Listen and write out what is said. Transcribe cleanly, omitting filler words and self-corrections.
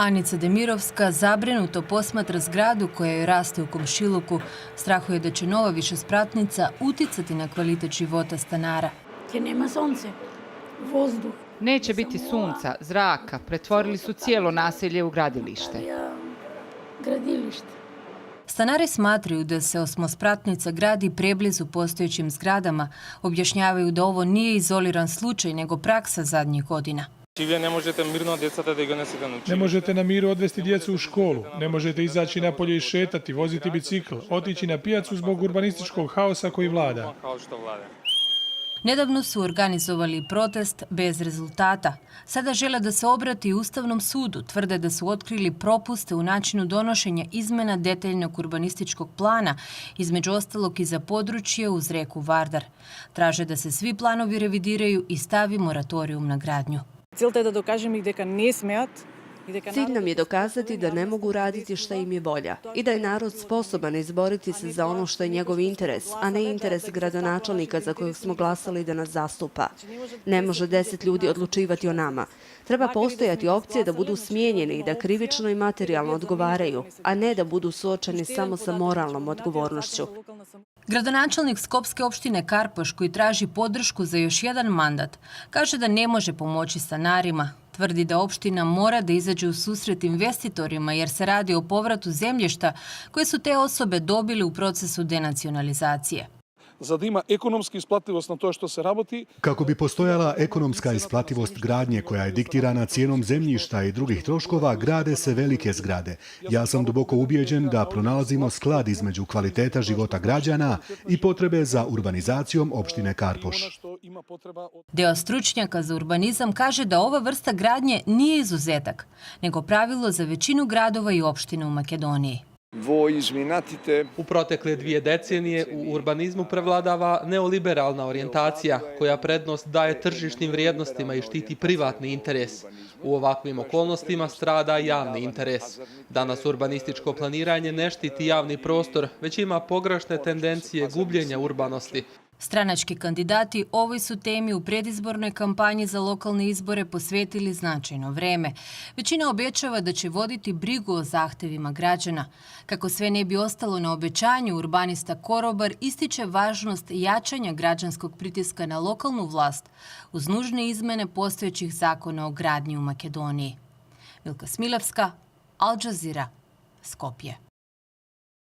Anica Demirovska zabrinuto posmatra zgradu koja joj raste u komšiluku. Strahuje da će nova višespratnica uticati na kvalitet života stanara. Jer nema sonce, vozduh. Neće biti sunca, zraka, pretvorili su cijelo naselje u gradilište. Gradilište. Stanari smatraju da se osmospratnica gradi preblizu postojećim zgradama. Objašnjavaju da ovo nije izoliran slučaj, nego praksa zadnjih godina. Ne možete na miru odvesti djecu u školu, ne možete izaći napolje i šetati, voziti bicikl, otići na pijacu zbog urbanističkog haosa koji vlada. Nedavno su organizovali protest bez rezultata. Sada žele da se obrati Ustavnom sudu. Tvrde da su otkrili propuste u načinu donošenja izmena detaljnog urbanističkog plana, između ostalog i za područje uz reku Vardar. Traže da se svi planovi revidiraju i stavi moratorijum na gradnju. Cilj je da dokažem ih deka ne smeat. Cilj nam je dokazati da ne mogu raditi šta im je volja i da je narod sposoban izboriti se za ono što je njegov interes, a ne interes gradonačelnika za kojeg smo glasali da nas zastupa. Ne može 10 ljudi odlučivati o nama. Treba postojati opcije da budu smijenjeni i da krivično i materijalno odgovaraju, a ne da budu suočeni samo sa moralnom odgovornošću. Gradonačelnik Skopske opštine Karpoš, koji traži podršku za još jedan mandat, kaže da ne može pomoći stanarima. Tvrdi da opština mora da izađe u susret investitorima jer se radi o povratu zemljišta koje su te osobe dobili u procesu denacionalizacije. Da ima ekonomska isplativost na to što se raboti. Kako bi postojala ekonomska isplativost gradnje koja je diktirana cijenom zemljišta i drugih troškova, grade se velike zgrade. Ja sam duboko ubijeđen da pronalazimo sklad između kvaliteta života građana i potrebe za urbanizacijom opštine Karpoš. Deo stručnjaka za urbanizam kaže da ova vrsta gradnje nije izuzetak, nego pravilo za većinu gradova i opština u Makedoniji. U protekle 2 decenije u urbanizmu prevladava neoliberalna orijentacija koja prednost daje tržišnim vrijednostima i štiti privatni interes. U ovakvim okolnostima strada javni interes. Danas urbanističko planiranje ne štiti javni prostor, već ima pogrešne tendencije gubljenja urbanosti. Stranački kandidati ovoj su temi u predizbornoj kampanji za lokalne izbore posvetili značajno vreme. Većina obećava da će voditi brigu o zahtevima građana. Kako sve ne bi ostalo na obećanju, urbanista Korobar ističe važnost jačanja građanskog pritiska na lokalnu vlast uz nužne izmene postojećih zakona o gradnji u Makedoniji. Milka Smilavska, Al Jazeera, Skopje.